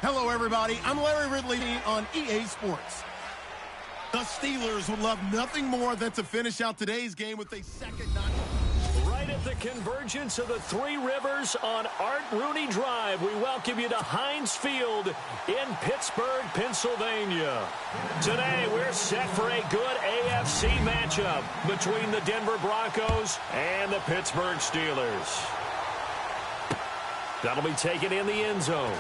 Hello, everybody. I'm Larry Ridley on EA Sports. The Steelers would love nothing more than to finish out today's game with a second notch. Right at the convergence of the Three Rivers on Art Rooney Drive, we welcome you to Heinz Field in Pittsburgh, Pennsylvania. Today, we're set for a good AFC matchup between the Denver Broncos and the Pittsburgh Steelers. That'll be taken in the end zone.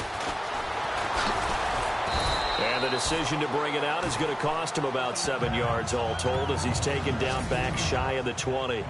And the decision to bring it out is going to cost him about 7 yards all told as he's taken down back shy of the 20.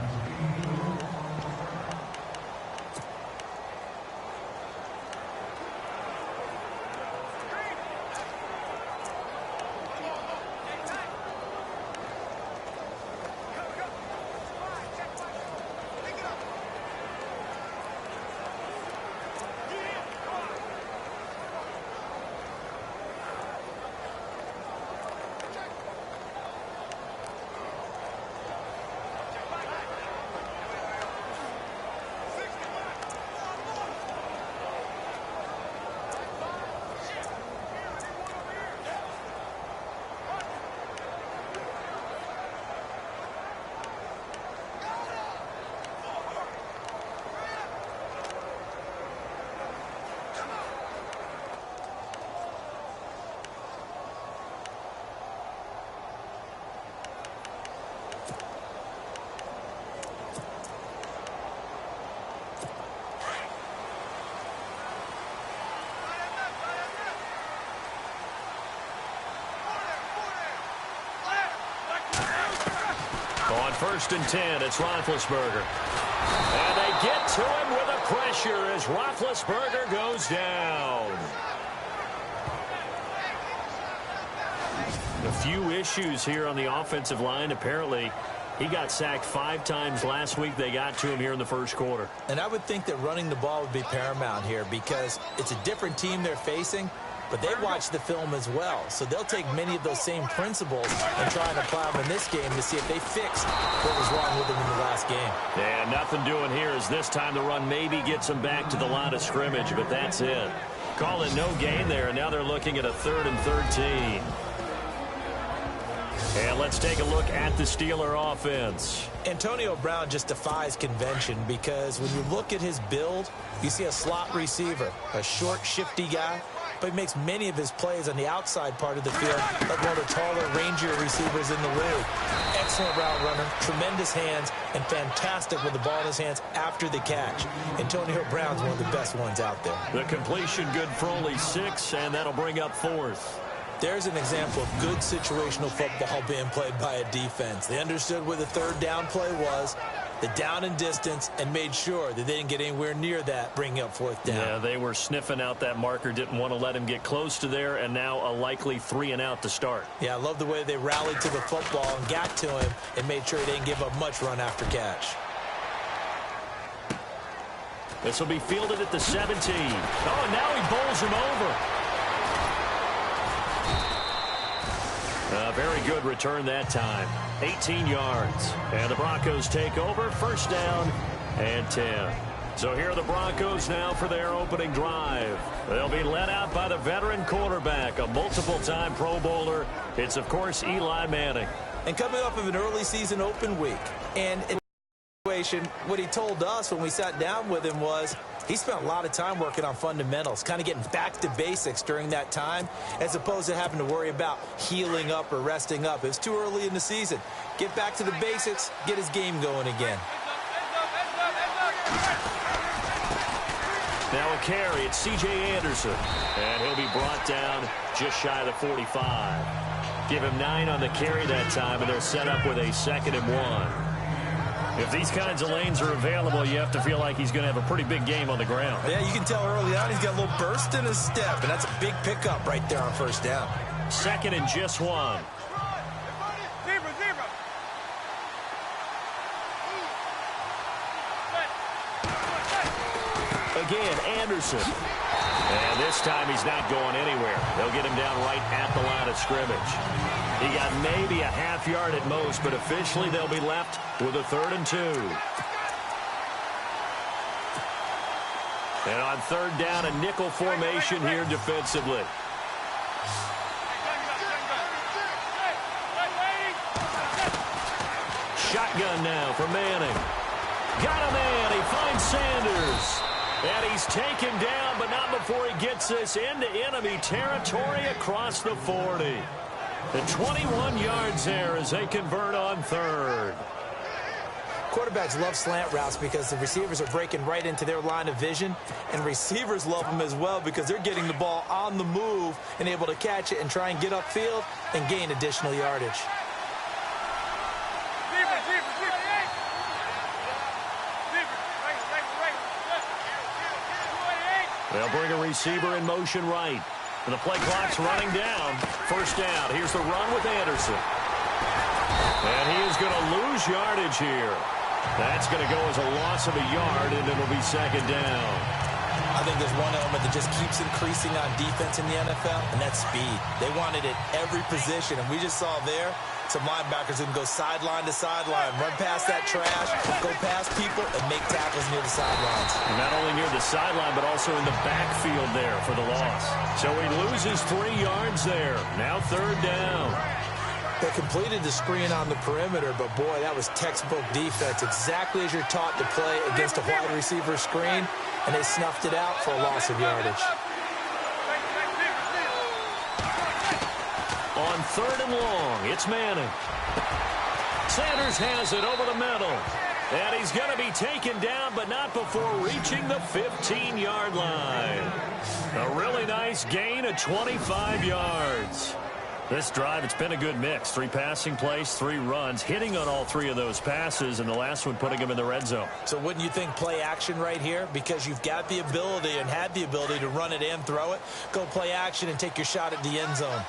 On 1st and 10, it's Roethlisberger. And they get to him with a pressure as Roethlisberger goes down. A few issues here on the offensive line. Apparently, he got sacked 5 times last week. They got to him here in the first quarter. And I would think that running the ball would be paramount here because it's a different team they're facing. But they watch the film as well, so they'll take many of those same principles and try and apply them in this game to see if they fixed what was wrong with them in the last game. Yeah, nothing doing here as this time the run maybe gets them back to the line of scrimmage, but that's it. Call it no gain there, and now they're looking at a 3rd and 13. And let's take a look at the Steeler offense. Antonio Brown just defies convention because when you look at his build, you see a slot receiver, a short, shifty guy. But he makes many of his plays on the outside part of the field like one of the taller, rangier receivers in the league. Excellent route runner, tremendous hands, and fantastic with the ball in his hands after the catch. Antonio Brown's one of the best ones out there. The completion good for only 6, and that'll bring up 4th. There's an example of good situational football being played by a defense. They understood where the 3rd down play was, the down and distance, and made sure that they didn't get anywhere near that, bringing up 4th down. Yeah, they were sniffing out that marker, didn't want to let him get close to there, and now a likely 3 and out to start. Yeah, I love the way they rallied to the football and got to him and made sure he didn't give up much run after catch. This will be fielded at the 17. Oh, and now he bowls him over. Very good return that time. 18 yards. And the Broncos take over. 1st down and 10. So here are the Broncos now for their opening drive. They'll be led out by the veteran quarterback, a multiple-time Pro Bowler. It's, of course, Eli Manning. And coming off of an early season open week. And in situation, what he told us when we sat down with him was he spent a lot of time working on fundamentals, kind of getting back to basics during that time, as opposed to having to worry about healing up or resting up. It was too early in the season. Get back to the basics, get his game going again. Now a carry, it's C.J. Anderson. And he'll be brought down just shy of the 45. Give him 9 on the carry that time, and they're set up with a 2nd and 1. If these kinds of lanes are available, you have to feel like he's going to have a pretty big game on the ground. Yeah, you can tell early on he's got a little burst in his step, and that's a big pickup right there on 1st down. 2nd and just 1. Again, Anderson. And this time he's not going anywhere. They'll get him down right at the line of scrimmage. He got maybe a half yard at most, but officially they'll be left with a 3rd and 2. And on third down, a nickel formation here defensively. Shotgun now for Manning. Got a man. He finds Sanders. And he's taken down, but not before he gets this into enemy territory across the 40. The 21 yards there as they convert on third. Quarterbacks love slant routes because the receivers are breaking right into their line of vision, and receivers love them as well because they're getting the ball on the move and able to catch it and try and get upfield and gain additional yardage. They'll bring a receiver in motion right. And the play clock's running down. First down. Here's the run with Anderson. And he is going to lose yardage here. That's going to go as a loss of a yard, and it'll be second down. I think there's one element that just keeps increasing on defense in the NFL, and that's speed. They want it at every position, and we just saw there some linebackers that can go sideline to sideline, run past that trash, go past people, and make tackles near the sidelines. And not only near the sideline, but also in the backfield there for the loss. So he loses 3 yards there. Now third down. They completed the screen on the perimeter, but boy, that was textbook defense, exactly as you're taught to play against a wide receiver screen, and they snuffed it out for a loss of yardage. On third and long, it's Manning. Sanders has it over the middle. And he's going to be taken down, but not before reaching the 15-yard line. A really nice gain of 25 yards. This drive, it's been a good mix. 3 passing plays, 3 runs, hitting on all 3 of those passes, and the last one putting him in the red zone. So wouldn't you think play action right here? Because you've got the ability and had the ability to run it and throw it. Go play action and take your shot at the end zone.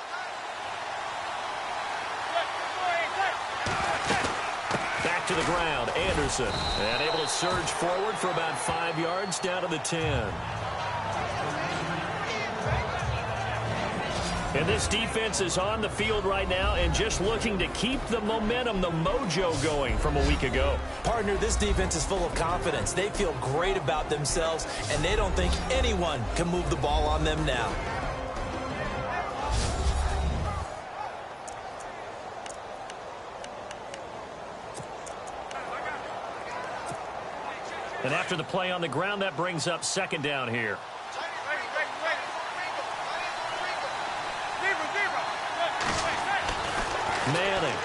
Back to the ground, Anderson. And able to surge forward for about 5 yards down to the 10. And this defense is on the field right now and just looking to keep the momentum, the mojo going from a week ago. Partner, this defense is full of confidence. They feel great about themselves, and they don't think anyone can move the ball on them now. And after the play on the ground, that brings up second down here. Manning.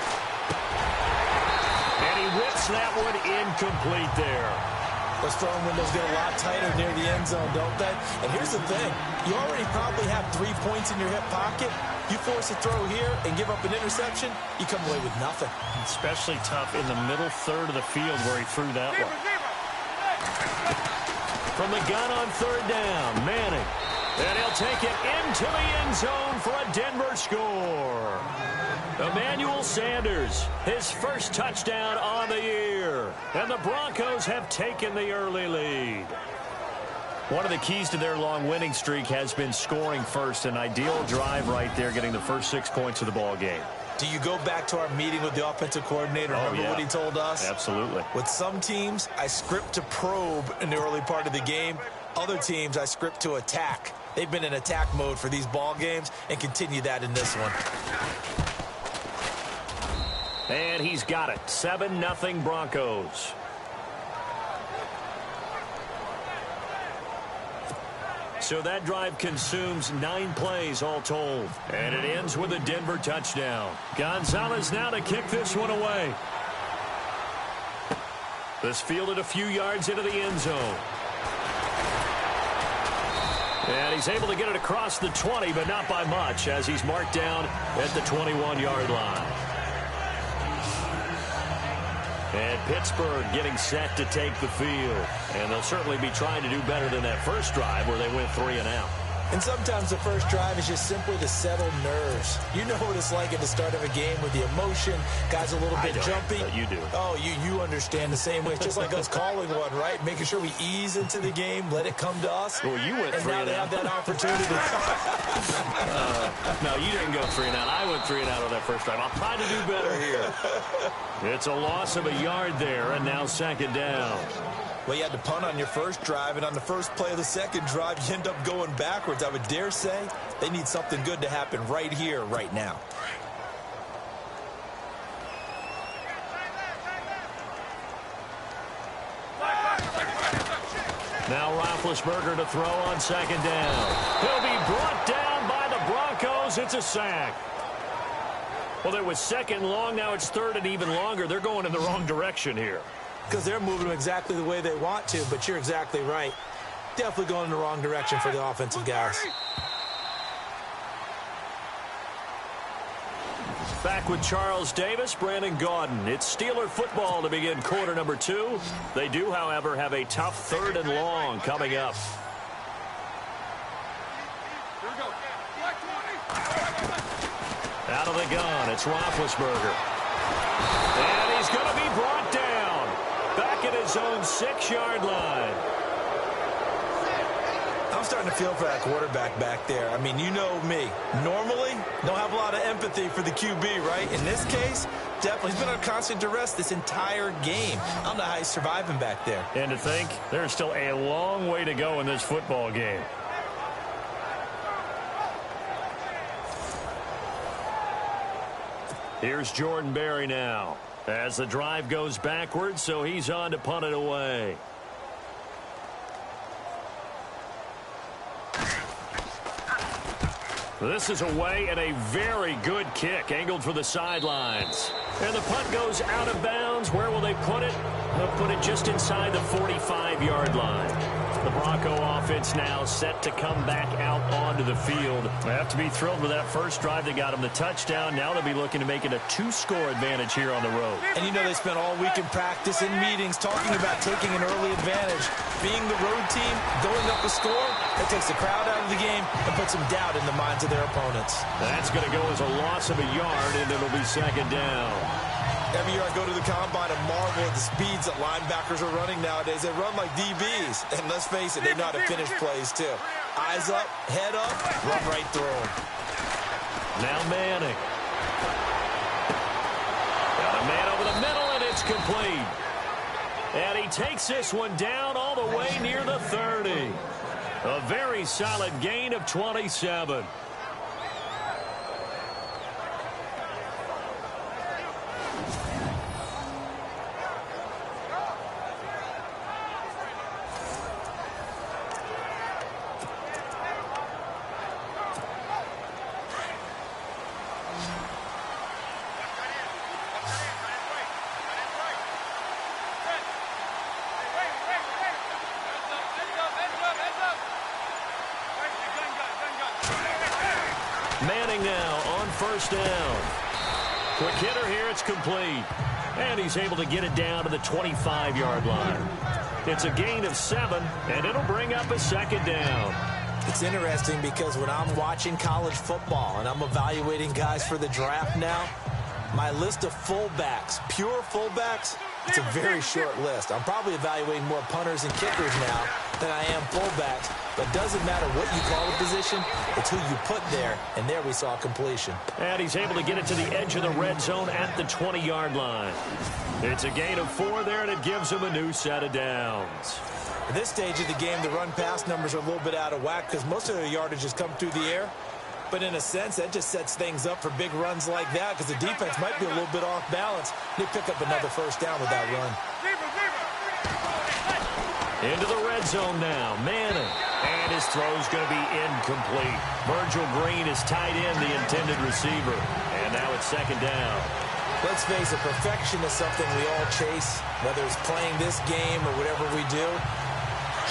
And he whips that one incomplete there. Those throwing windows get a lot tighter near the end zone, don't they? And here's the thing. You already probably have 3 points in your hip pocket. You force a throw here and give up an interception, you come away with nothing. Especially tough in the middle third of the field where he threw that one. From the gun on third down, Manning. And he'll take it into the end zone for a Denver score. Emmanuel Sanders, his first touchdown on the year. And the Broncos have taken the early lead. One of the keys to their long winning streak has been scoring first. An ideal drive right there, getting the first 6 points of the ball game. Do you go back to our meeting with the offensive coordinator? Remember what he told us? Absolutely. With some teams, I script to probe in the early part of the game. Other teams, I script to attack. They've been in attack mode for these ball games and continue that in this one. And he's got it. 7-0 Broncos. So that drive consumes 9 plays all told. And it ends with a Denver touchdown. Gonzalez now to kick this one away. This fielded a few yards into the end zone. And he's able to get it across the 20, but not by much, as he's marked down at the 21-yard line. And Pittsburgh getting set to take the field. And they'll certainly be trying to do better than that first drive where they went 3 and out. And sometimes the first drive is just simply to settle nerves. You know what it's like at the start of a game with the emotion. Guys a little bit jumpy. But you do. Oh, you understand the same way. It's just like us calling one, right? Making sure we ease into the game, let it come to us. Well, you went 3 and out. And now they have that opportunity. No, you didn't go 3 and out. I went 3 and out on that first drive. I'll try to do better here. It's a loss of a yard there, and now second down. Well, you had to punt on your first drive, and on the first play of the second drive, you end up going backwards. I would dare say they need something good to happen right here, right now. Now Roethlisberger to throw on second down. He'll be brought down by the Broncos. It's a sack. Well, it was second long. Now it's third and even longer. They're going in the wrong direction here. Because they're moving them exactly the way they want to, but you're exactly right. Definitely going in the wrong direction for the offensive guys. Back with Charles Davis, Brandon Gaudin. It's Steeler football to begin quarter number 2. They do, however, have a tough third and long coming up. Out of the gun, it's Roethlisberger. And he's going to be brought down. Back at his own 6-yard line. I'm starting to feel for that quarterback back there. I mean, you know me. Normally, don't have a lot of empathy for the QB, right? In this case, definitely. He's been on constant duress this entire game. I don't know how he's surviving back there. And to think, there's still a long way to go in this football game. Here's Jordan Berry now. As the drive goes backwards, so he's on to punt it away. This is away and a very good kick angled for the sidelines. And the punt goes out of bounds. Where will they put it? They'll put it just inside the 45-yard line. The Bronco offense now set to come back out onto the field. They have to be thrilled with that first drive. They got them the touchdown. Now they'll be looking to make it a 2-score advantage here on the road. And you know they spent all week in practice and meetings talking about taking an early advantage. Being the road team, going up a score, that takes the crowd out of the game and puts some doubt in the minds of their opponents. That's going to go as a loss of a yard, and it'll be second down. Every year I go to the combine and marvel at the speeds that linebackers are running nowadays. They run like DBs. And let's face it, they know how to finish plays too. Eyes up, head up, run right through them. Now Manning. Got a man over the middle, and it's complete. And he takes this one down all the way near the 30. A very solid gain of 27. Manning now on first down. Quick hitter here, it's complete. And he's able to get it down to the 25-yard line. It's a gain of 7, and it'll bring up a second down. It's interesting because when I'm watching college football and I'm evaluating guys for the draft now, my list of fullbacks, pure fullbacks, it's a very short list. I'm probably evaluating more punters and kickers now than I am fullbacks. But it doesn't matter what you call a position, it's who you put there, and there we saw completion. And he's able to get it to the edge of the red zone at the 20-yard line. It's a gain of 4 there, and it gives him a new set of downs. At this stage of the game, the run-pass numbers are a little bit out of whack because most of their yardage has come through the air. But in a sense, that just sets things up for big runs like that because the defense might be a little bit off balance. They pick up another first down with that run. Into the red zone now, Manning. And his throw's going to be incomplete. Virgil Green is tied in, the intended receiver. And now it's second down. Let's face it, perfection is something we all chase, whether it's playing this game or whatever we do.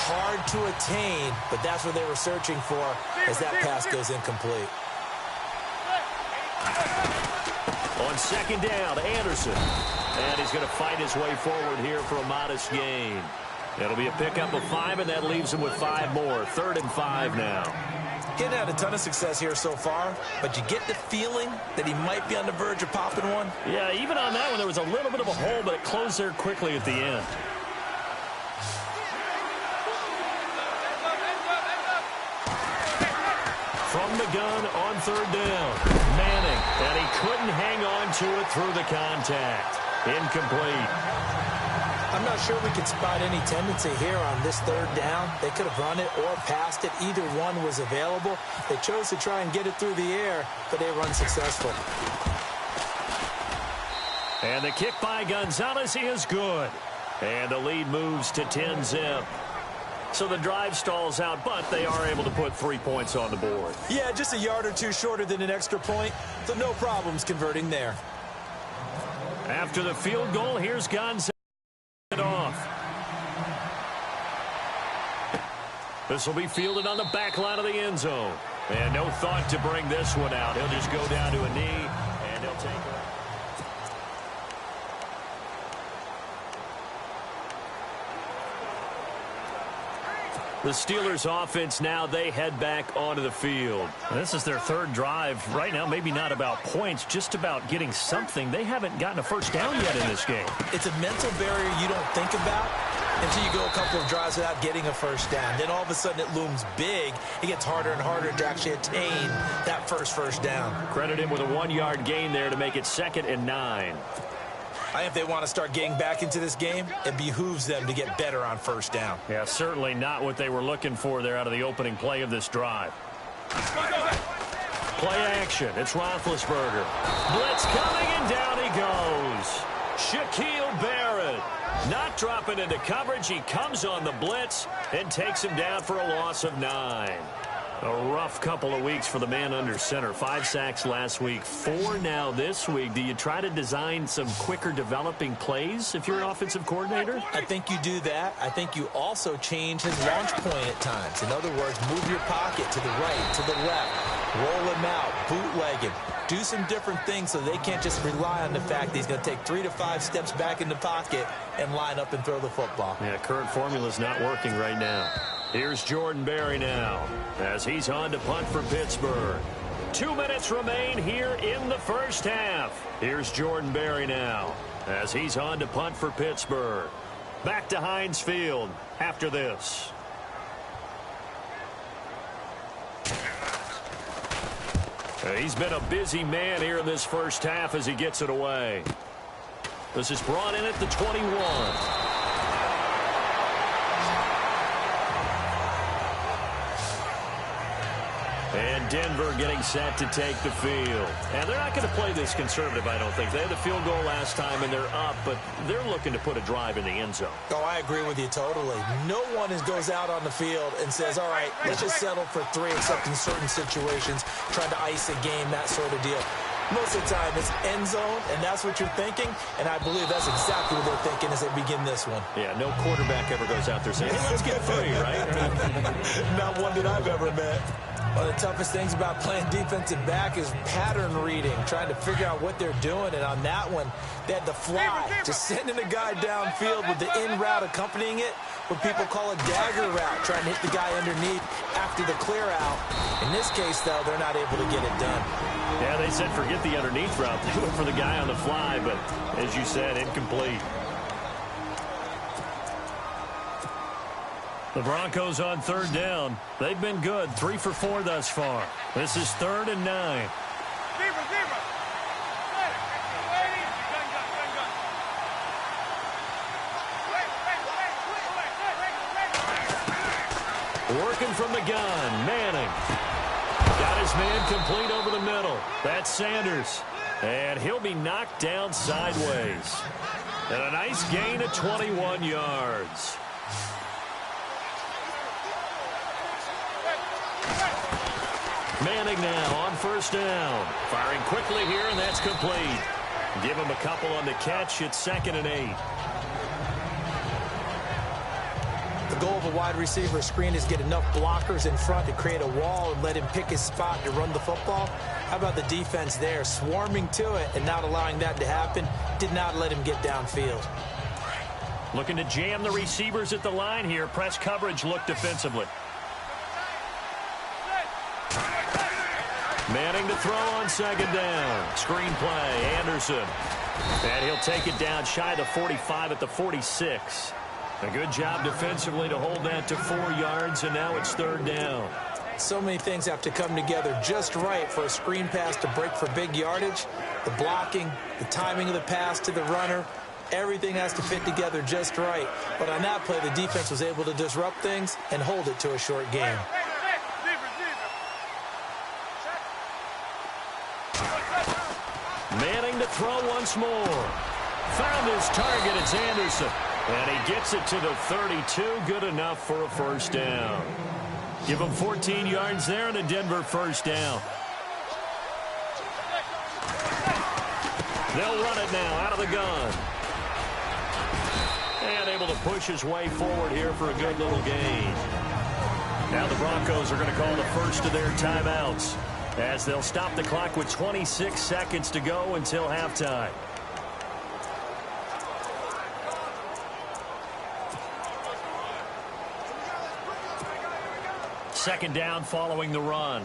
Hard to attain, but that's what they were searching for as that pass goes incomplete. On second down, Anderson. And he's going to fight his way forward here for a modest gain. It'll be a pickup of 5, and that leaves him with 5 more. 3rd and 5 now. Getting had a ton of success here so far, but you get the feeling that he might be on the verge of popping one. Yeah, even on that one, there was a little bit of a hole, but it closed there quickly at the end. From the gun on 3rd down, Manning, and he couldn't hang on to it through the contact. Incomplete. I I'm not sure we could spot any tendency here on this third down. They could have run it or passed it. Either one was available. They chose to try and get it through the air, but they were unsuccessful. And the kick by Gonzalez is good. And the lead moves to 10-zip. So the drive stalls out, but they are able to put 3 points on the board. Yeah, just a yard or two shorter than an extra point, so no problems converting there. After the field goal, here's Gonzalez off. This will be fielded on the back line of the end zone. And no thought to bring this one out. He'll just go down to a knee, and he'll take it. The Steelers offense now, they head back onto the field. This is their third drive. Right now, maybe not about points, just about getting something. They haven't gotten a first down yet in this game. It's a mental barrier you don't think about until you go a couple of drives without getting a first down. Then all of a sudden it looms big. It gets harder and harder to actually attain that first down. Credit him with a 1-yard gain there to make it 2nd and 9. I think if they want to start getting back into this game, it behooves them to get better on first down. Yeah, certainly not what they were looking for there out of the opening play of this drive. Play action. It's Roethlisberger. Blitz coming, and down he goes. Shaquille Barrett not dropping into coverage. He comes on the blitz and takes him down for a loss of 9. A rough couple of weeks for the man under center. 5 sacks last week, 4 now this week. Do you try to design some quicker developing plays if you're an offensive coordinator? I think you do that. I think you also change his launch point at times. In other words, move your pocket to the right, to the left, roll him out, bootleg him. Do some different things so they can't just rely on the fact that he's going to take 3 to 5 steps back in the pocket and line up and throw the football. Yeah, current formula's not working right now. Here's Jordan Berry now as he's on to punt for Pittsburgh. 2 minutes remain here in the first half. Here's Jordan Berry now as he's on to punt for Pittsburgh. Back to Heinz Field after this. He's been a busy man here in this first half as he gets it away. This is brought in at the 21. And Denver getting set to take the field. And they're not going to play this conservative, I don't think. They had the field goal last time, and they're up, but they're looking to put a drive in the end zone. Oh, I agree with you totally. No one goes out on the field and says, all right, let's just settle for 3, except in certain situations, trying to ice a game, that sort of deal. Most of the time, it's end zone, and that's what you're thinking, and I believe that's exactly what they're thinking as they begin this one. Yeah, no quarterback ever goes out there saying, hey, let's get 3, right? Not one that I've ever met. One of the toughest things about playing defensive back is pattern reading, trying to figure out what they're doing. And on that one, they had the fly, just sending a guy downfield with the in route accompanying it, what people call a dagger route, trying to hit the guy underneath after the clear out. In this case, though, they're not able to get it done. Yeah, they said forget the underneath route. They went for the guy on the fly, but as you said, incomplete. The Broncos on 3rd down. They've been good, 3 for 4 thus far. This is 3rd and 9. Working from the gun, Manning. Got his man complete over the middle. That's Sanders. And he'll be knocked down sideways. And a nice gain of 21 yards. Manning now on 1st down. Firing quickly here, and that's complete. Give him a couple on the catch. It's 2nd and 8. The goal of a wide receiver screen is get enough blockers in front to create a wall and let him pick his spot to run the football. How about the defense there, swarming to it and not allowing that to happen? Did not let him get downfield. Looking to jam the receivers at the line here. Press coverage look defensively. Manning to throw on 2nd down. Screen play, Anderson. And he'll take it down shy of the 45 at the 46. A good job defensively to hold that to 4 yards, and now it's 3rd down. So many things have to come together just right for a screen pass to break for big yardage. The blocking, the timing of the pass to the runner, Everything has to fit together just right. But on that play, the defense was able to disrupt things and hold it to a short game. Manning to throw once more. Found his target. It's Anderson. And he gets it to the 32. Good enough for a first down. Give him 14 yards there and a Denver first down. They'll run it now out of the gun. And able to push his way forward here for a good little gain. Now the Broncos are going to call the first of their timeouts as they'll stop the clock with 26 seconds to go until halftime. Second down following the run.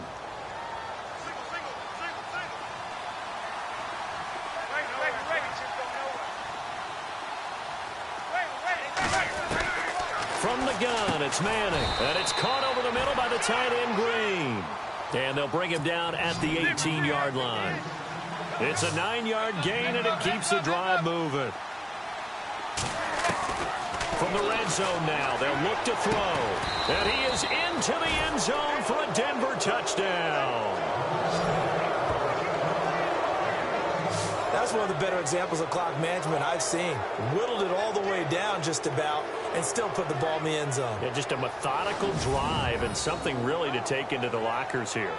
From the gun, it's Manning. And it's caught over the middle by the tight end, Green. And they'll bring him down at the 18-yard line. It's a 9-yard gain, and it keeps the drive moving. From the red zone now, they'll look to throw. And he is into the end zone for a Denver touchdown. That's one of the better examples of clock management I've seen. Whittled it all the way down just about and still put the ball in the end zone. Yeah, just a methodical drive and something really to take into the lockers here.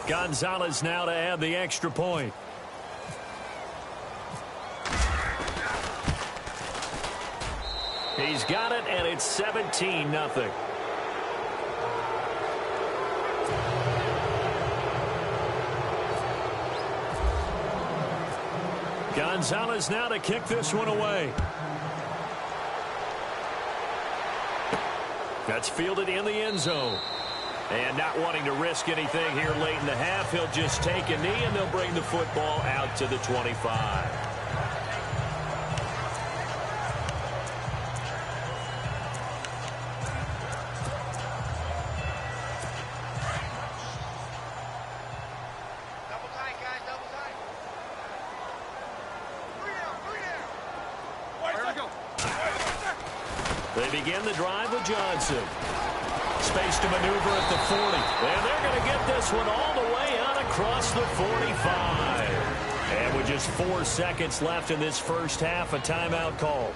Gonzalez now to add the extra point. He's got it, and it's 17-0. Gonzalez now to kick this one away. That's fielded in the end zone. And not wanting to risk anything here late in the half, he'll just take a knee, and they'll bring the football out to the 25. They begin the drive with Johnson. Space to maneuver at the 40. And they're going to get this one all the way out across the 45. And with just 4 seconds left in this first half, a timeout call.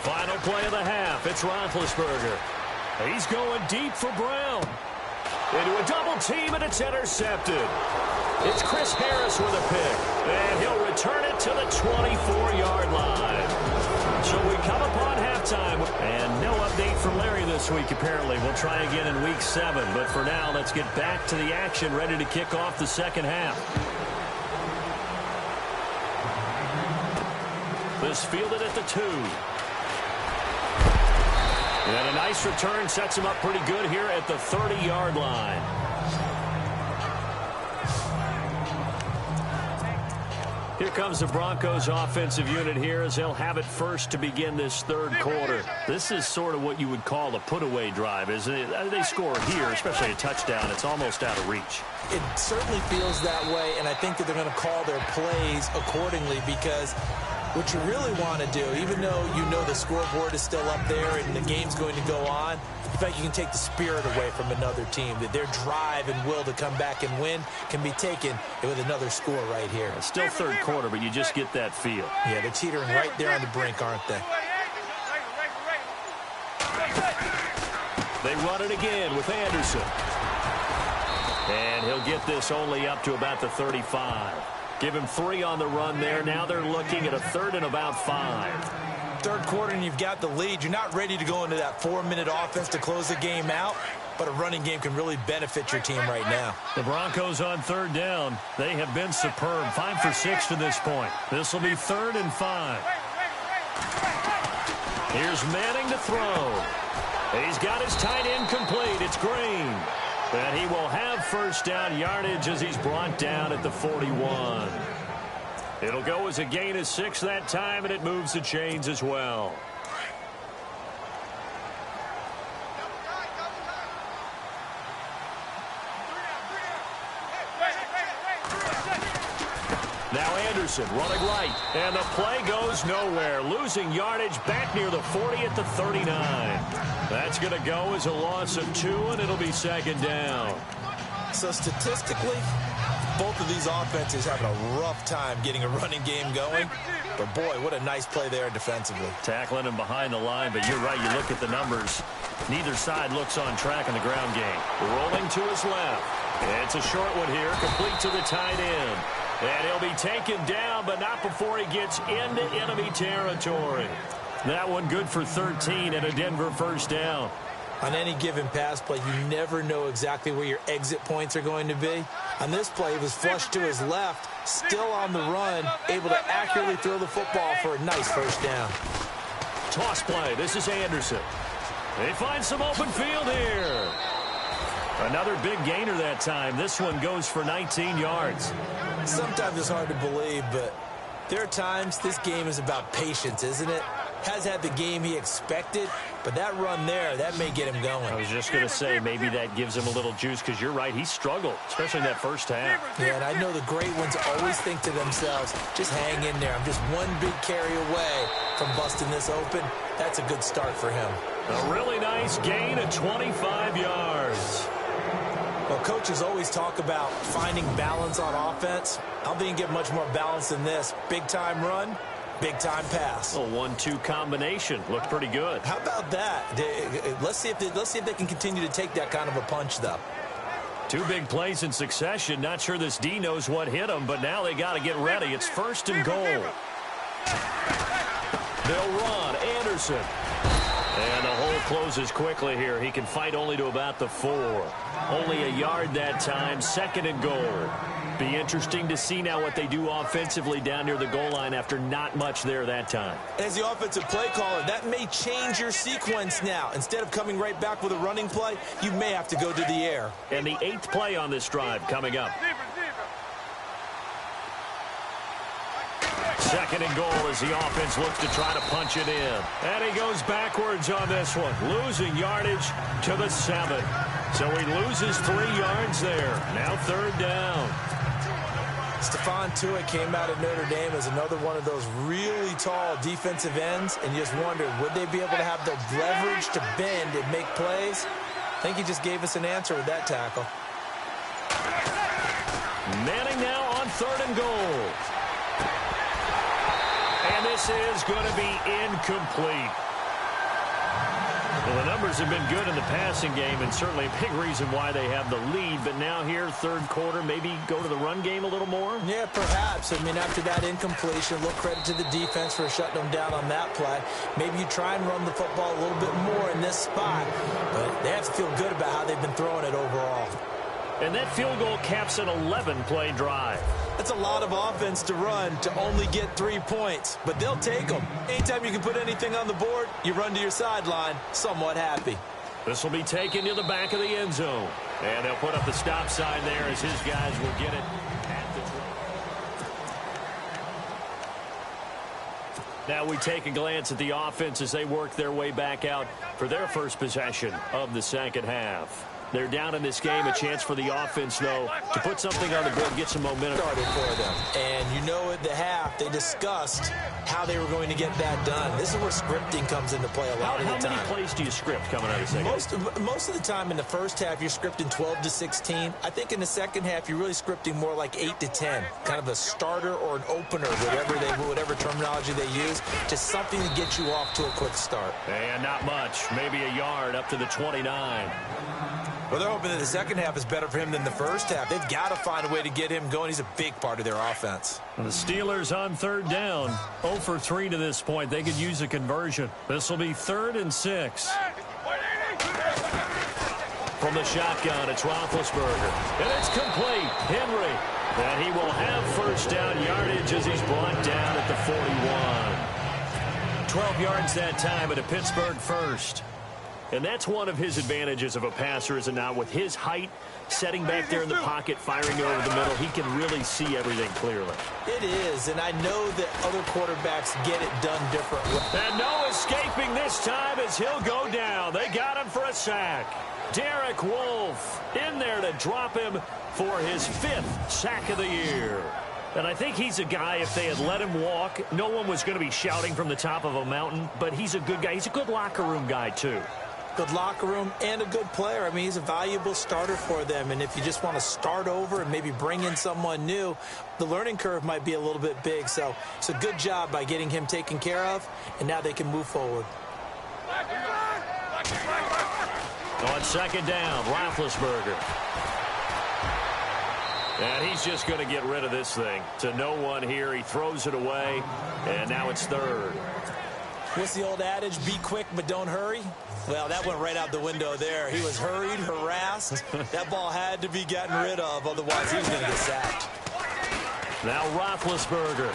Final play of the half. It's Roethlisberger. He's going deep for Brown. Into a double team, and it's intercepted. It's Chris Harris with a pick, and he'll return it to the 24-yard line. So we come upon halftime, and no update from Larry this week, apparently. We'll try again in Week 7, but for now, let's get back to the action, ready to kick off the second half. This fielded at the 2. And a nice return sets him up pretty good here at the 30-yard line. Here comes the Broncos offensive unit here as they'll have it first to begin this third quarter. This is sort of what you would call a put-away drive, isn't it? They score here, especially a touchdown. It's almost out of reach. It certainly feels that way, and I think that they're going to call their plays accordingly because what you really want to do, even though you know the scoreboard is still up there and the game's going to go on, in fact, you can take the spirit away from another team. That their drive and will to come back and win can be taken with another score right here. It's still third quarter, but you just get that feel. Yeah, they're teetering right there on the brink, aren't they? They run it again with Anderson. And he'll get this only up to about the 35. Give him 3 on the run there. Now they're looking at a 3rd and about 5. Third quarter and you've got the lead. You're not ready to go into that 4-minute offense to close the game out, but a running game can really benefit your team right now. The Broncos on 3rd down. They have been superb. 5 for 6 to this point. This will be 3rd and 5. Here's Manning to throw. He's got his tight end complete. It's Green. And he will have first down yardage as he's brought down at the 41. It'll go as a gain of 6 that time, and it moves the chains as well. Now Anderson running right, and the play goes nowhere. Losing yardage back near the 40 at the 39. That's going to go as a loss of 2, and it'll be 2nd down. So statistically, both of these offenses having a rough time getting a running game going. But, boy, what a nice play there defensively. Tackling him behind the line, but you're right. You look at the numbers. Neither side looks on track in the ground game. Rolling to his left. It's a short one here, complete to the tight end. And he'll be taken down, but not before he gets into enemy territory. That one good for 13 and a Denver first down. On any given pass play, you never know exactly where your exit points are going to be. On this play, he was flushed to his left, still on the run, able to accurately throw the football for a nice first down. Toss play. This is Anderson. They find some open field here. Another big gainer that time. This one goes for 19 yards. Sometimes it's hard to believe, but there are times this game is about patience, isn't it? Has had the game he expected, but that run there, that may get him going. I was just going to say, maybe that gives him a little juice, because you're right, he struggled, especially in that first half. Yeah, and I know the great ones always think to themselves, just hang in there. I'm just one big carry away from busting this open. That's a good start for him. A really nice gain of 25 yards. Well, coaches always talk about finding balance on offense. I don't think you can get much more balance than this. Big-time run, big-time pass. A 1-2 combination. Looked pretty good. How about that? Let's see if they can continue to take that kind of a punch, though. 2 big plays in succession. Not sure this D knows what hit him, but now they got to get ready. It's 1st and goal. They'll run. Anderson. And the hole closes quickly here. He can fight only to about the 4. Only a yard that time. 2nd and goal. Be interesting to see now what they do offensively down near the goal line after not much there that time. As the offensive play caller, that may change your sequence now. Instead of coming right back with a running play, you may have to go to the air. And the 8th play on this drive coming up. 2nd and goal as the offense looks to try to punch it in. And he goes backwards on this one, losing yardage to the 7. So he loses 3 yards there. Now 3rd down. Stephon Tuitt came out of Notre Dame as another one of those really tall defensive ends, and you just wondered, would they be able to have the leverage to bend and make plays? I think he just gave us an answer with that tackle. Manning now on 3rd and goal. And this is going to be incomplete. Well, the numbers have been good in the passing game, and certainly a big reason why they have the lead. But now here, 3rd quarter, maybe go to the run game a little more? Yeah, perhaps. I mean, after that incompletion, a little credit to the defense for shutting them down on that play. Maybe you try and run the football a little bit more in this spot. But they have to feel good about how they've been throwing it overall. And that field goal caps an 11-play drive. That's a lot of offense to run to only get 3 points, but they'll take them. Anytime you can put anything on the board, you run to your sideline somewhat happy. This will be taken to the back of the end zone. And they'll put up the stop sign there as his guys will get it at the 20. Now we take a glance at the offense as they work their way back out for their first possession of the 2nd half. They're down in this game. A chance for the offense, though, to put something on the board, get some momentum. Started for them. And you know at the half, they discussed how they were going to get that done. This is where scripting comes into play a lot of the time. How many plays do you script coming out of the second? Most of the time in the first half, you're scripting 12 to 16. I think in the second half, you're really scripting more like 8 to 10. Kind of a starter or an opener, whatever terminology they use, just something to get you off to a quick start. And not much. Maybe a yard up to the 29. Well, they're hoping that the second half is better for him than the first half. They've got to find a way to get him going. He's a big part of their offense. The Steelers on 3rd down. 0 for 3 to this point. They could use a conversion. This will be 3rd and 6. From the shotgun, it's Roethlisberger. And it's complete. Henry. And he will have first down yardage as he's brought down at the 41. 12 yards that time at a Pittsburgh first. And that's one of his advantages of a passer, is it not? With his height, setting back there in the pocket, firing over the middle, he can really see everything clearly. It is, and I know that other quarterbacks get it done differently. And no escaping this time as he'll go down. They got him for a sack. Derek Wolfe in there to drop him for his 5th sack of the year. And I think he's a guy, if they had let him walk, no one was going to be shouting from the top of a mountain, but he's a good guy. He's a good locker room guy, too. Good locker room and a good player. I mean, he's a valuable starter for them. And if you just want to start over and maybe bring in someone new, the learning curve might be a little bit big. So it's a good job by getting him taken care of, and now they can move forward. On second down, Roethlisberger. And he's just going to get rid of this thing. To no one here. He throws it away, and now it's 3rd. What's the old adage? Be quick, but don't hurry. Well, that went right out the window there. He was hurried, harassed. That ball had to be gotten rid of, otherwise he was going to get sacked. Now Roethlisberger.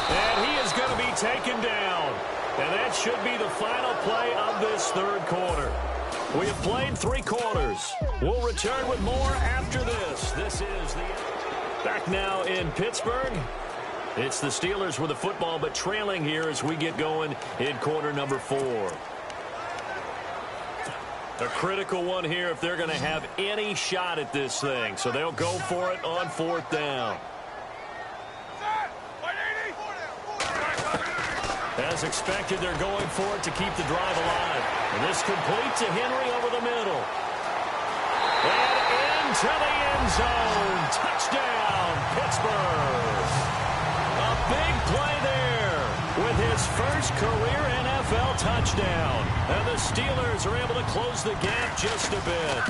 And he is going to be taken down. And that should be the final play of this 3rd quarter. We have played 3 quarters. We'll return with more after this. This is the... Back now in Pittsburgh. It's the Steelers with the football, but trailing here as we get going in quarter number 4. A critical one here if they're going to have any shot at this thing. So they'll go for it on 4th down. As expected, they're going for it to keep the drive alive. And this complete to Henry over the middle. And into the end zone. Touchdown, Pittsburgh. A big play there with his first career NFL touchdown. And the Steelers are able to close the gap just a bit.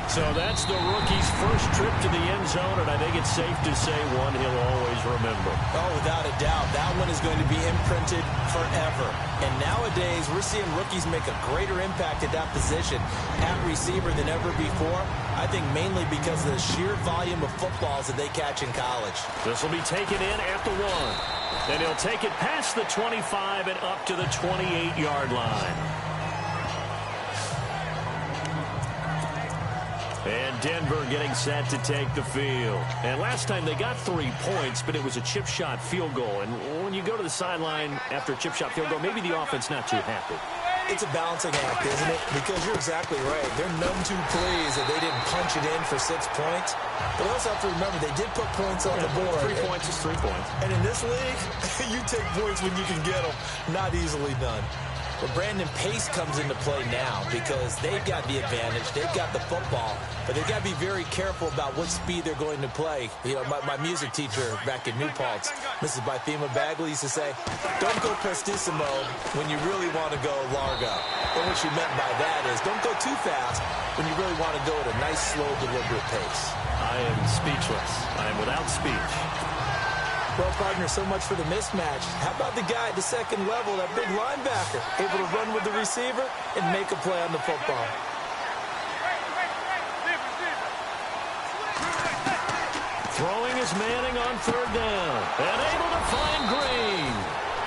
So that's the rookie's first trip to the end zone, and I think it's safe to say one he'll always remember. Oh, without a doubt. That one is going to be imprinted forever. And nowadays, we're seeing rookies make a greater impact at that position at receiver than ever before. I think mainly because of the sheer volume of footballs that they catch in college. This will be taken in at the 1. And he'll take it past the 25 and up to the 28-yard line. And Denver getting set to take the field. And last time they got 3 points, but it was a chip shot field goal. And when you go to the sideline after a chip shot field goal, maybe the offense not too happy. It's a balancing act, isn't it? Because you're exactly right. They're none too pleased that they didn't punch it in for 6 points. But we also have to remember they did put points on the board. 3 points is 3 points. And in this league, you take points when you can get them. Not easily done. But Brandon, pace comes into play now because they've got the advantage. They've got the football, but they've got to be very careful about what speed they're going to play. You know, my music teacher back in New Paltz, Mrs. Bythema Bagley, used to say, don't go prestissimo when you really want to go largo. And what she meant by that is don't go too fast when you really want to go at a nice, slow, deliberate pace. I am speechless. I am without speech. Well, partner, so much for the mismatch. How about the guy at the second level, that big linebacker, able to run with the receiver and make a play on the football? Throwing is Manning on 3rd down. And able to find Green.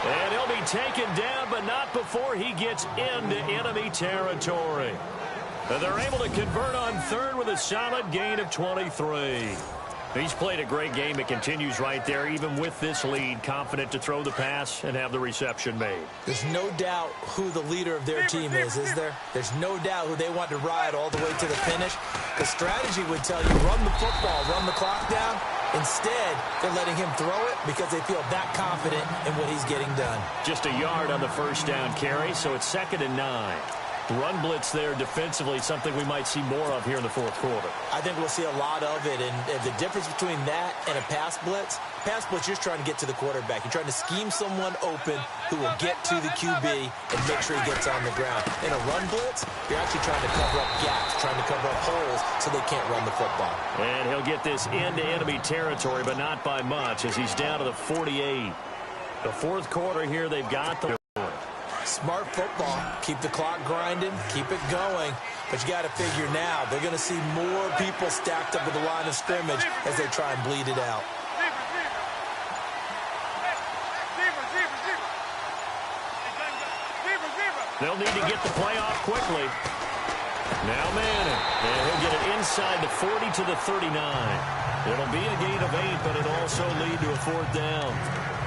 And he'll be taken down, but not before he gets into enemy territory. And they're able to convert on 3rd with a solid gain of 23. He's played a great game. It continues right there, even with this lead, confident to throw the pass and have the reception made. There's no doubt who the leader of their team is there? There's no doubt who they want to ride all the way to the finish. The strategy would tell you, run the football, run the clock down. Instead, they're letting him throw it because they feel that confident in what he's getting done. Just a yard on the first down carry, so it's 2nd and 9. Run blitz there defensively, something we might see more of here in the 4th quarter. I think we'll see a lot of it, and the difference between that and a pass blitz, you're just trying to get to the quarterback. You're trying to scheme someone open who will get to the QB and make sure he gets on the ground. In a run blitz, you're actually trying to cover up gaps, trying to cover up holes so they can't run the football. And he'll get this into enemy territory, but not by much as he's down to the 48. The 4th quarter here, they've got the... Smart football. Keep the clock grinding. Keep it going. But you got to figure now, they're going to see more people stacked up at the line of scrimmage as they try and bleed it out. They'll need to get the play off quickly. Now Manning. And he'll get it inside the 40 to the 39. It'll be a gain of 8, but it'll also lead to a 4th down.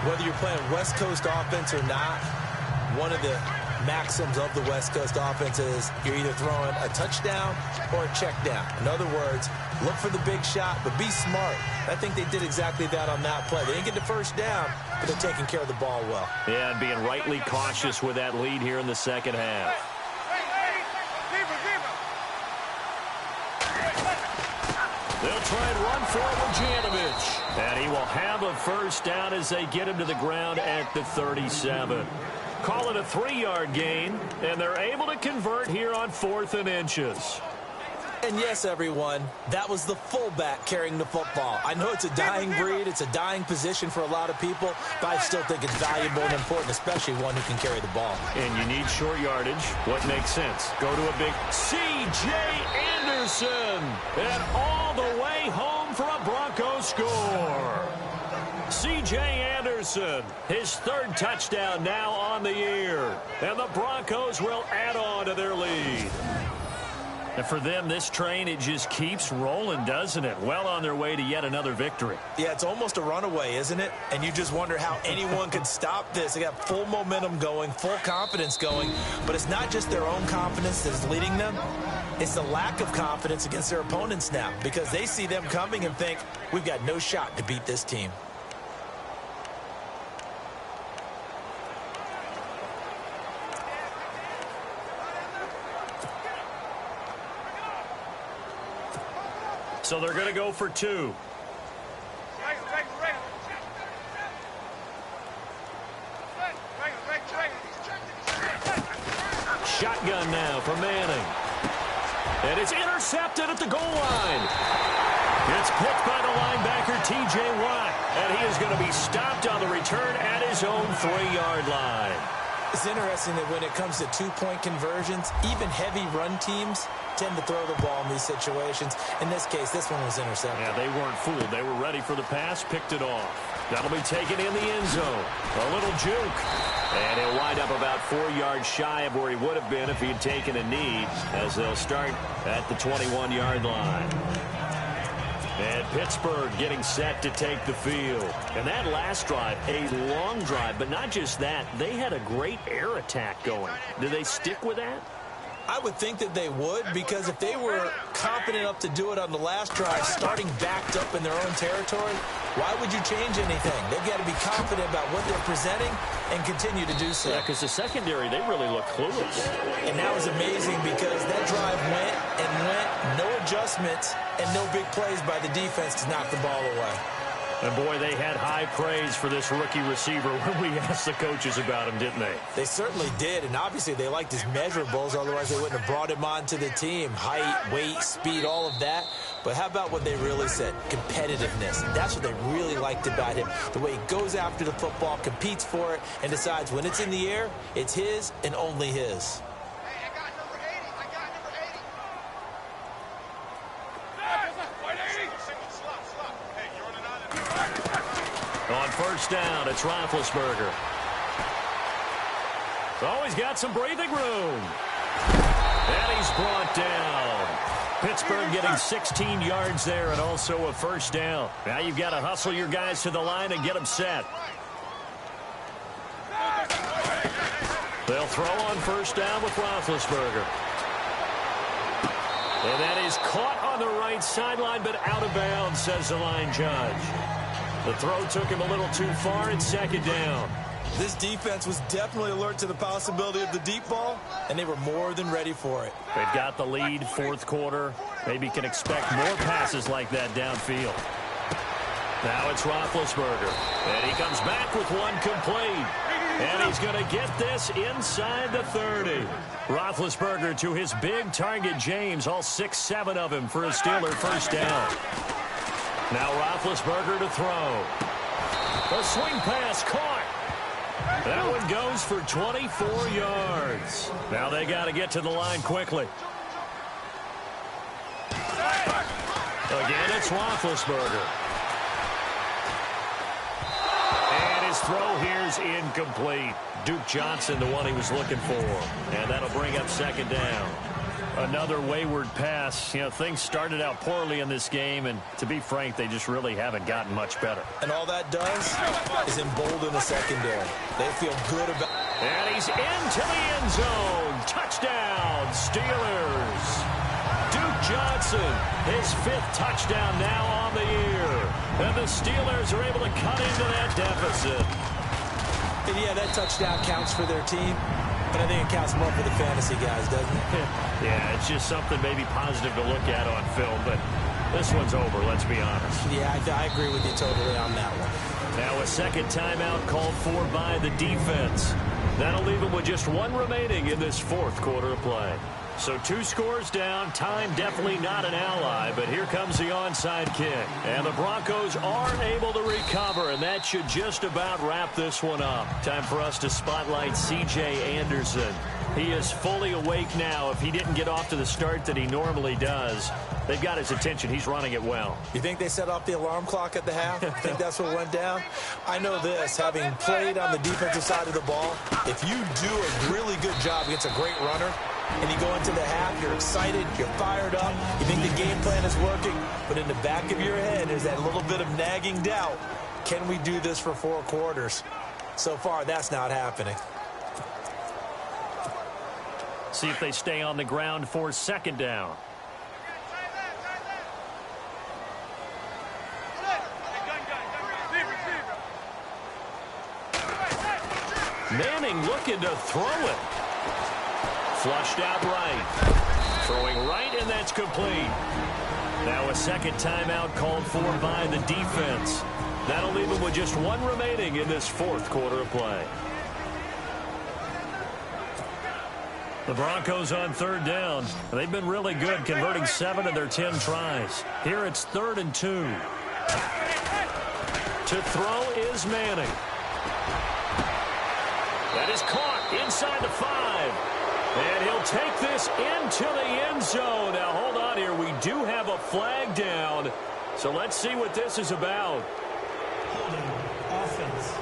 Whether you're playing West Coast offense or not, one of the maxims of the West Coast offense is you're either throwing a touchdown or a check down. In other words, look for the big shot, but be smart. I think they did exactly that on that play. They didn't get the first down, but they're taking care of the ball well. Yeah, and being rightly cautious with that lead here in the second half. They'll try and run for it with Janovich. And he will have a first down as they get him to the ground at the 37. Call it a 3-yard gain, and they're able to convert here on 4th and inches. And yes, everyone, that was the fullback carrying the football. I know it's a dying breed, it's a dying position for a lot of people, but I still think it's valuable and important, especially one who can carry the ball. And you need short yardage. What makes sense? Go to a big C.J. Anderson. And all the way home for a Broncos score. C.J. Anderson, his 3rd touchdown now on the year. And the Broncos will add on to their lead. And for them, this train, it just keeps rolling, doesn't it? Well on their way to yet another victory. Yeah, it's almost a runaway, isn't it? And you just wonder how anyone could stop this. They got full momentum going, full confidence going. But it's not just their own confidence that's leading them. It's the lack of confidence against their opponents now, because they see them coming and think, we've got no shot to beat this team. So they're going to go for 2. Shotgun now for Manning. And it's intercepted at the goal line. It's picked by the linebacker, T.J. Watt. And he is going to be stopped on the return at his own 3-yard line. It's interesting that when it comes to 2-point conversions, even heavy run teams tend to throw the ball in these situations. In this case, this one was intercepted. Yeah, they weren't fooled. They were ready for the pass, picked it off. That'll be taken in the end zone. A little juke. And he'll wind up about 4 yards shy of where he would have been if he'd taken a knee, as they'll start at the 21-yard line. And Pittsburgh getting set to take the field. And that last drive, a long drive, but not just that. They had a great air attack going. Do they stick with that? I would think that they would, because if they were confident enough to do it on the last drive, starting backed up in their own territory, why would you change anything? They've got to be confident about what they're presenting and continue to do so. Yeah, because the secondary, they really look clueless. And that was amazing, because that drive went and went, no adjustments, and no big plays by the defense to knock the ball away. And, boy, they had high praise for this rookie receiver when we asked the coaches about him, didn't they? They certainly did, and obviously they liked his measurables. Otherwise, they wouldn't have brought him onto the team. Height, weight, speed, all of that. But how about what they really said? Competitiveness. That's what they really liked about him. The way he goes after the football, competes for it, and decides when it's in the air, it's his and only his. On first down, it's Roethlisberger. Oh, he's got some breathing room. And he's brought down. Pittsburgh getting 16 yards there and also a first down. Now you've got to hustle your guys to the line and get them set. They'll throw on first down with Roethlisberger. And that is caught on the right sideline, but out of bounds, says the line judge. The throw took him a little too far. It's second down. This defense was definitely alert to the possibility of the deep ball, and they were more than ready for it. They've got the lead, fourth quarter. Maybe can expect more passes like that downfield. Now it's Roethlisberger. And he comes back with one complete. And he's going to get this inside the 30. Roethlisberger to his big target, James. All 6-7 of him for a Steeler first down. Now Roethlisberger to throw. The swing pass caught. That one goes for 24 yards. Now they got to get to the line quickly. Again, it's Roethlisberger. And his throw here's incomplete. Duke Johnson, the one he was looking for. And that'll bring up second down. Another wayward pass. You know, things started out poorly in this game, and to be frank, they just really haven't gotten much better. And all that does is embolden the secondary. They feel good about... And he's into the end zone. Touchdown, Steelers. Duke Johnson, his 5th touchdown now on the year. And the Steelers are able to cut into that deficit. And yeah, that touchdown counts for their team, but I think it counts more for the fantasy guys, doesn't it? Yeah, it's just something maybe positive to look at on film, but this one's over, let's be honest. Yeah, I agree with you totally on that one. Now a second timeout called for by the defense. That'll leave them with just 1 remaining in this 4th quarter of play. So 2 scores down. Time definitely not an ally, but here comes the onside kick. And the Broncos are able to recover, and that should just about wrap this one up. Time for us to spotlight C.J. Anderson. He is fully awake now. If he didn't get off to the start that he normally does, they've got his attention. He's running it well. You think they set off the alarm clock at the half? You think that's what went down? I know this, having played on the defensive side of the ball, if you do a really good job against a great runner, and you go into the half, you're excited, you're fired up, you think the game plan is working, but in the back of your head there's that little bit of nagging doubt. Can we do this for 4 quarters? So far, that's not happening. See if they stay on the ground for second down. Manning looking to throw it. Flushed out right. Throwing right, and that's complete. Now a second timeout called for by the defense. That'll leave them with just 1 remaining in this 4th quarter of play. The Broncos on 3rd down. They've been really good, converting 7 of their 10 tries. Here it's 3rd and 2. To throw is Manning. That is caught inside the 5. And he'll take this into the end zone. Now, hold on here. We do have a flag down. So let's see what this is about. Holding offense.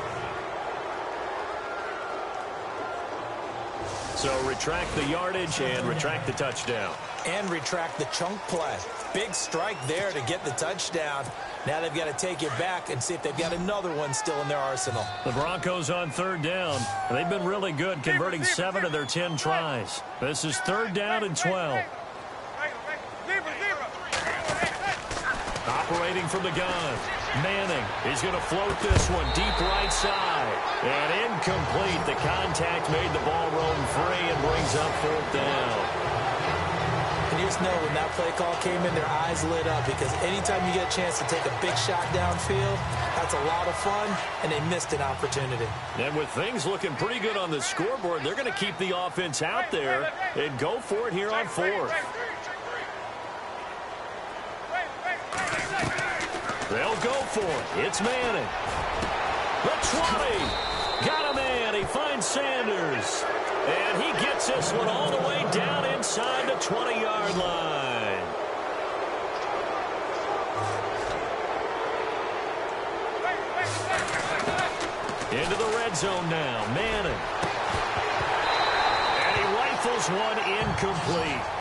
So retract the yardage and retract the touchdown. And retract the chunk play. Big strike there to get the touchdown. Now they've got to take it back and see if they've got another one still in their arsenal. The Broncos on 3rd down. They've been really good, converting 7 of their 10 tries. This is 3rd down and 12. Operating from the gun. Manning, he's going to float this one deep right side. And incomplete. The contact made the ball roam free and brings up 4th down. And you just know when that play call came in, their eyes lit up, because anytime you get a chance to take a big shot downfield, that's a lot of fun, and they missed an opportunity. And with things looking pretty good on the scoreboard, they're going to keep the offense out there and go for it here on 4th. They'll go for it. It's Manning. The 20. Got a man. He finds Sanders. And he gets this one all the way down inside the 20-yard line. Into the red zone now. Manning. And he rifles one incomplete.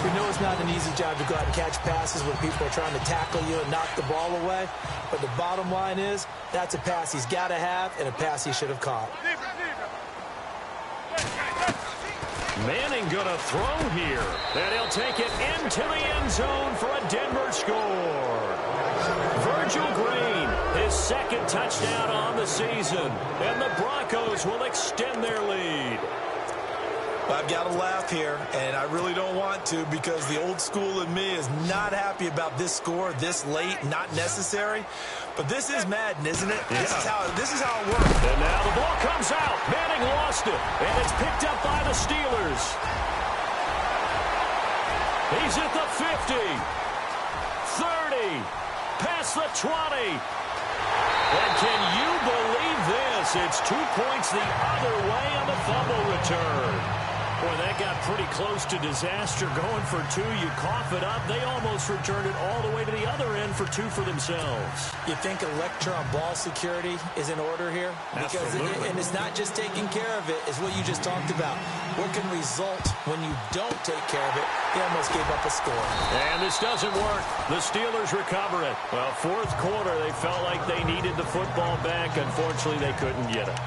We know it's not an easy job to go out and catch passes when people are trying to tackle you and knock the ball away. But the bottom line is, that's a pass he's got to have and a pass he should have caught. Manning gonna throw here. And he'll take it into the end zone for a Denver score. Virgil Green, his 2nd touchdown on the season. And the Broncos will extend their lead. I've got to laugh here, and I really don't want to, because the old school in me is not happy about this score this late, not necessary. But this is Madden, isn't it? Yeah. This is how it works. And now the ball comes out. Manning lost it, and it's picked up by the Steelers. He's at the 50, 30, past the 20. And can you believe this? It's 2 points the other way on the fumble return. Boy, that got pretty close to disaster. Going for two, you cough it up. They almost returned it all the way to the other end for two for themselves. You think Electron ball security is in order here? And it's not just taking care of it. It's what you just talked about. What can result when you don't take care of it? They almost gave up a score. And this doesn't work. The Steelers recover it. Well, fourth quarter, they felt like they needed the football back. Unfortunately, they couldn't get it.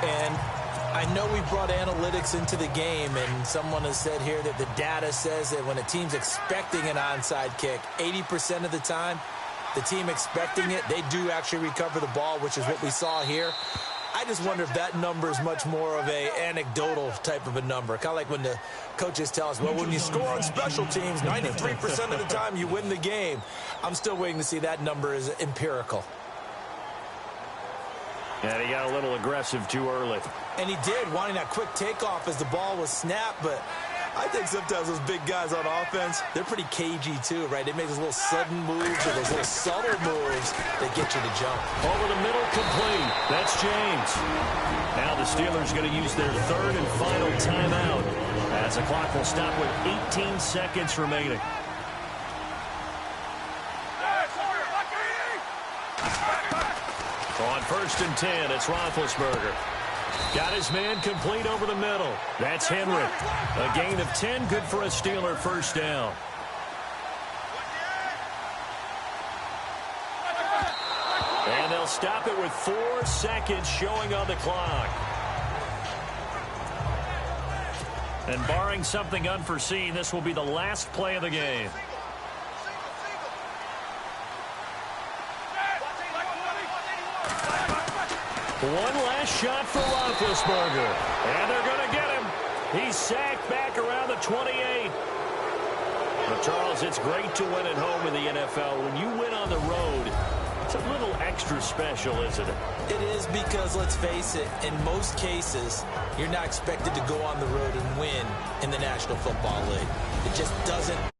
And I know we brought analytics into the game, and someone has said here that the data says that when a team's expecting an onside kick, 80% of the time, the team expecting it, they do actually recover the ball, which is what we saw here. I just wonder if that number is much more of a anecdotal type of a number. Kind of like when the coaches tell us, well, when you score on special teams, 93% of the time you win the game. I'm still waiting to see that number is empirical. And he got a little aggressive too early. And he did, wanting that quick takeoff as the ball was snapped. But I think sometimes those big guys on offense, they're pretty cagey too, right? They make those little sudden moves or those little subtle moves that get you to jump. Over the middle, complete. That's James. Now the Steelers going to use their third and final timeout as the clock will stop with 18 seconds remaining. On 1st and 10, it's Roethlisberger. Got his man complete over the middle. That's Henry. A gain of 10, good for a Steeler first down. And they'll stop it with 4 seconds showing on the clock. And barring something unforeseen, this will be the last play of the game. One last shot for Roethlisberger. And they're going to get him. He's sacked back around the 28. But, Charles, it's great to win at home in the NFL. When you win on the road, it's a little extra special, isn't it? It is because, let's face it, in most cases, you're not expected to go on the road and win in the National Football League. It just doesn't